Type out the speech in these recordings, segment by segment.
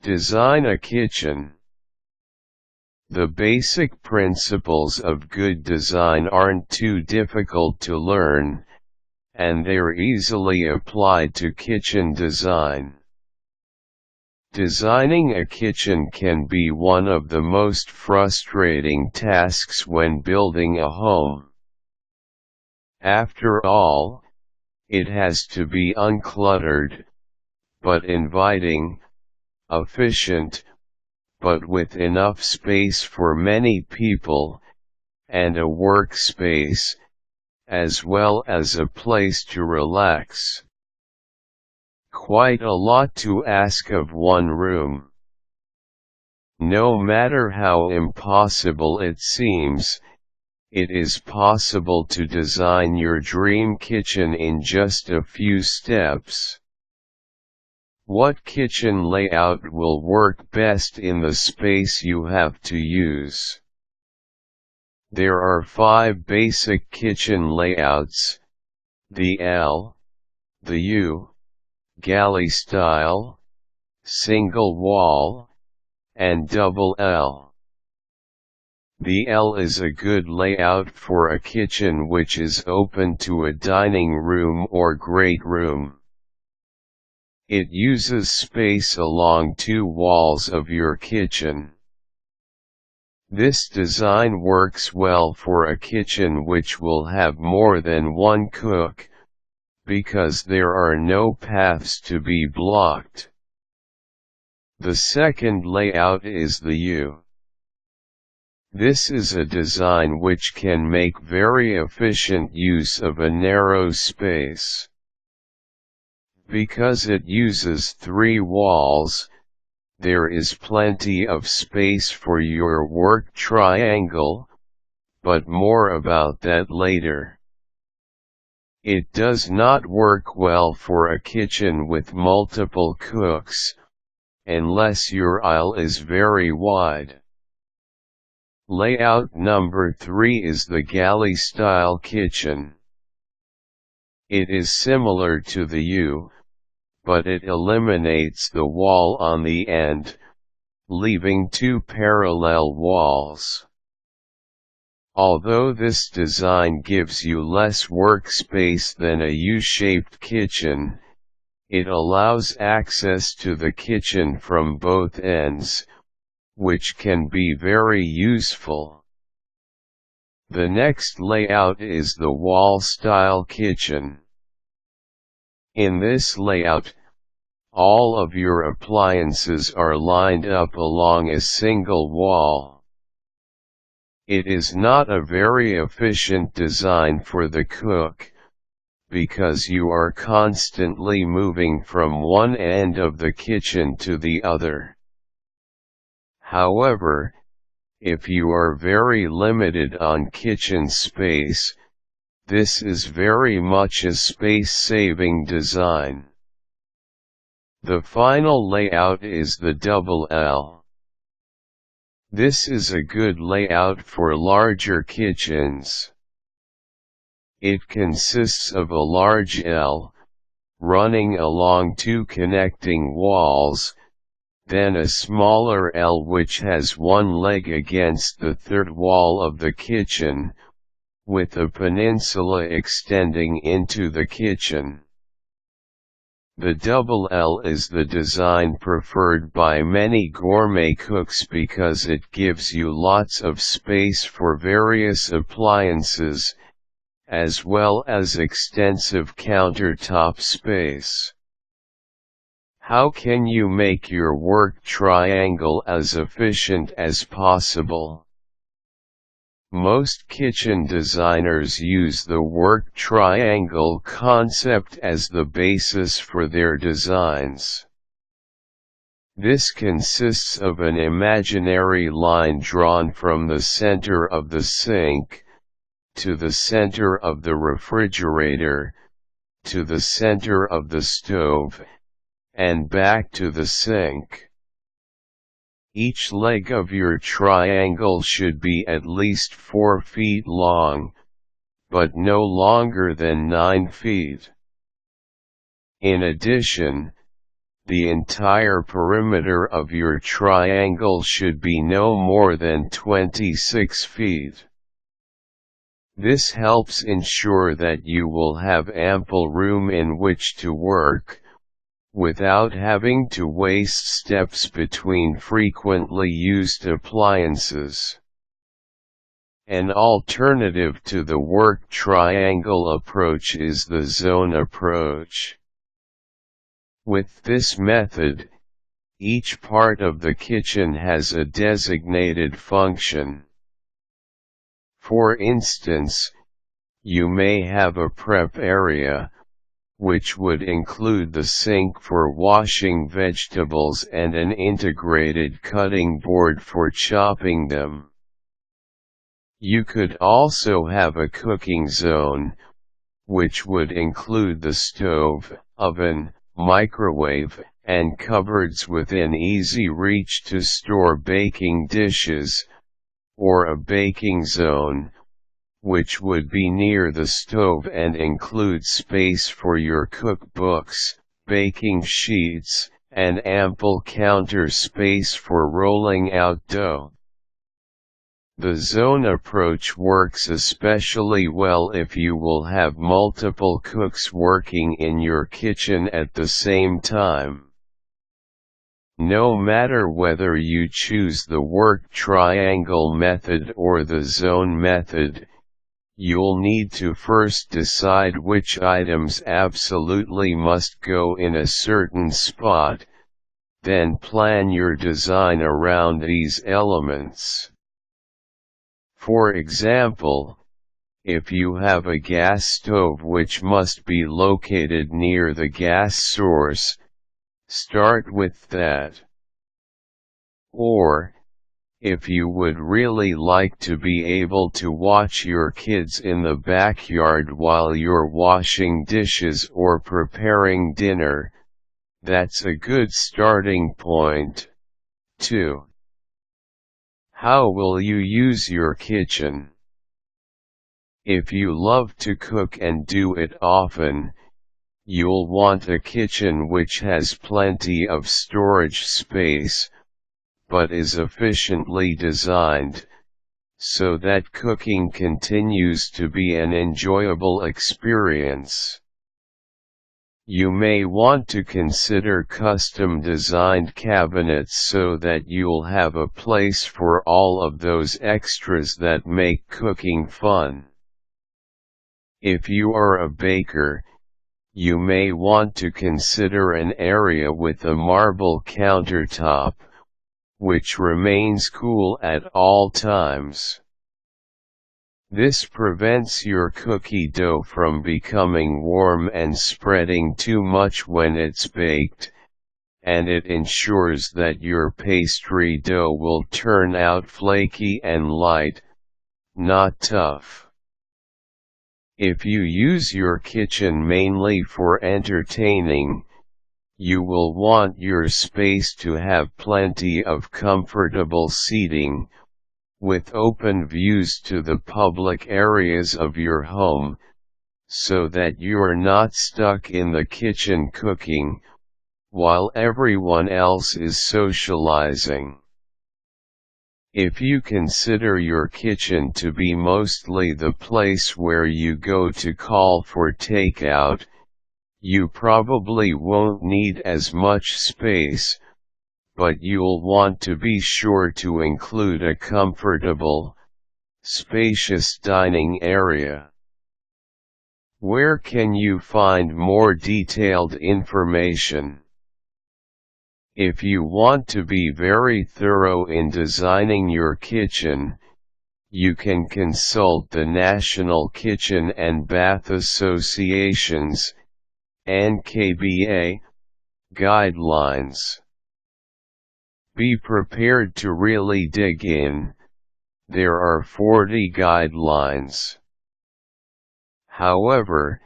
Design a kitchen. The basic principles of good design aren't too difficult to learn, and they're easily applied to kitchen design. Designing a kitchen can be one of the most frustrating tasks when building a home. After all, it has to be uncluttered, but inviting, efficient, but with enough space for many people, and a workspace, as well as a place to relax. Quite a lot to ask of one room. No matter how impossible it seems, it is possible to design your dream kitchen in just a few steps. What kitchen layout will work best in the space you have to use? There are 5 basic kitchen layouts: the L, the U, galley style, single wall, and double L. The L is a good layout for a kitchen which is open to a dining room or great room. It uses space along 2 walls of your kitchen. This design works well for a kitchen which will have more than one cook, because there are no paths to be blocked. The second layout is the U. This is a design which can make very efficient use of a narrow space. Because it uses 3 walls, there is plenty of space for your work triangle, but more about that later. It does not work well for a kitchen with multiple cooks, unless your aisle is very wide. Layout number 3 is the galley-style kitchen. It is similar to the U, but it eliminates the wall on the end, leaving 2 parallel walls. Although this design gives you less workspace than a U-shaped kitchen, it allows access to the kitchen from both ends, which can be very useful. The next layout is the wall-style kitchen. In this layout, all of your appliances are lined up along a single wall. It is not a very efficient design for the cook, because you are constantly moving from one end of the kitchen to the other. However, if you are very limited on kitchen space, this is very much a space-saving design. The final layout is the double L. This is a good layout for larger kitchens. It consists of a large L, running along 2 connecting walls, then a smaller L which has one leg against the third wall of the kitchen, with a peninsula extending into the kitchen. The double L is the design preferred by many gourmet cooks because it gives you lots of space for various appliances, as well as extensive countertop space. How can you make your work triangle as efficient as possible? Most kitchen designers use the work triangle concept as the basis for their designs. This consists of an imaginary line drawn from the center of the sink, to the center of the refrigerator, to the center of the stove, and back to the sink. Each leg of your triangle should be at least 4 feet long, but no longer than 9 feet. In addition, the entire perimeter of your triangle should be no more than 26 feet. This helps ensure that you will have ample room in which to work, without having to waste steps between frequently used appliances. An alternative to the work triangle approach is the zone approach. With this method, each part of the kitchen has a designated function. For instance, you may have a prep area, which would include the sink for washing vegetables and an integrated cutting board for chopping them. You could also have a cooking zone, which would include the stove, oven, microwave, and cupboards within easy reach to store baking dishes, or a baking zone, which would be near the stove and include space for your cookbooks, baking sheets, and ample counter space for rolling out dough. The zone approach works especially well if you will have multiple cooks working in your kitchen at the same time. No matter whether you choose the work triangle method or the zone method, you'll need to first decide which items absolutely must go in a certain spot, then plan your design around these elements. For example, if you have a gas stove which must be located near the gas source, start with that. Or, if you would really like to be able to watch your kids in the backyard while you're washing dishes or preparing dinner, that's a good starting point, too. How will you use your kitchen? If you love to cook and do it often, you'll want a kitchen which has plenty of storage space, but is efficiently designed, so that cooking continues to be an enjoyable experience. You may want to consider custom-designed cabinets so that you'll have a place for all of those extras that make cooking fun. If you are a baker, you may want to consider an area with a marble countertop, which remains cool at all times. This prevents your cookie dough from becoming warm and spreading too much when it's baked, and it ensures that your pastry dough will turn out flaky and light, not tough. If you use your kitchen mainly for entertaining, you will want your space to have plenty of comfortable seating, with open views to the public areas of your home, so that you're not stuck in the kitchen cooking, while everyone else is socializing. If you consider your kitchen to be mostly the place where you go to call for takeout, you probably won't need as much space, but you'll want to be sure to include a comfortable, spacious dining area. Where can you find more detailed information? If you want to be very thorough in designing your kitchen, you can consult the National Kitchen and Bath Association's (NKBA) guidelines. Be prepared to really dig in. There are 40 guidelines. However,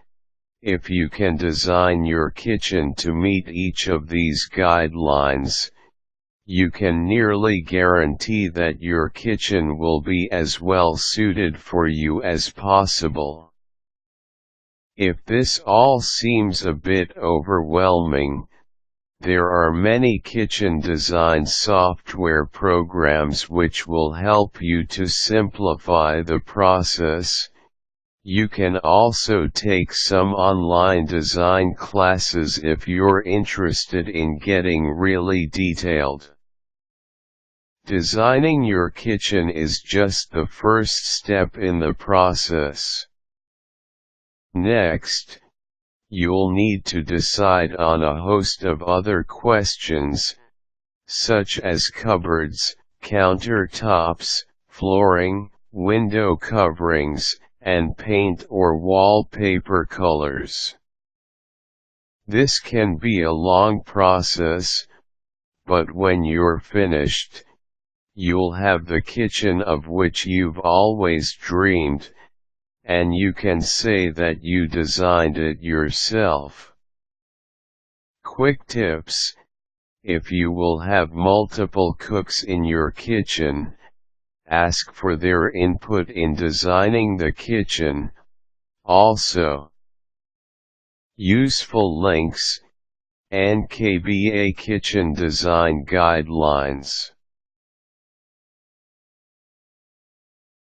if you can design your kitchen to meet each of these guidelines, you can nearly guarantee that your kitchen will be as well suited for you as possible. If this all seems a bit overwhelming, There are many kitchen design software programs which will help you to simplify the process. You can also take some online design classes if you're interested in getting really detailed. Designing your kitchen is just the first step in the process. Next, you'll need to decide on a host of other questions, such as cupboards, countertops, flooring, window coverings, and paint or wallpaper colors. This can be a long process, but when you're finished, you'll have the kitchen of which you've always dreamed, and you can say that you designed it yourself. Quick tips: if you will have multiple cooks in your kitchen, ask for their input in designing the kitchen. Also, useful links: NKBA Kitchen Design Guidelines.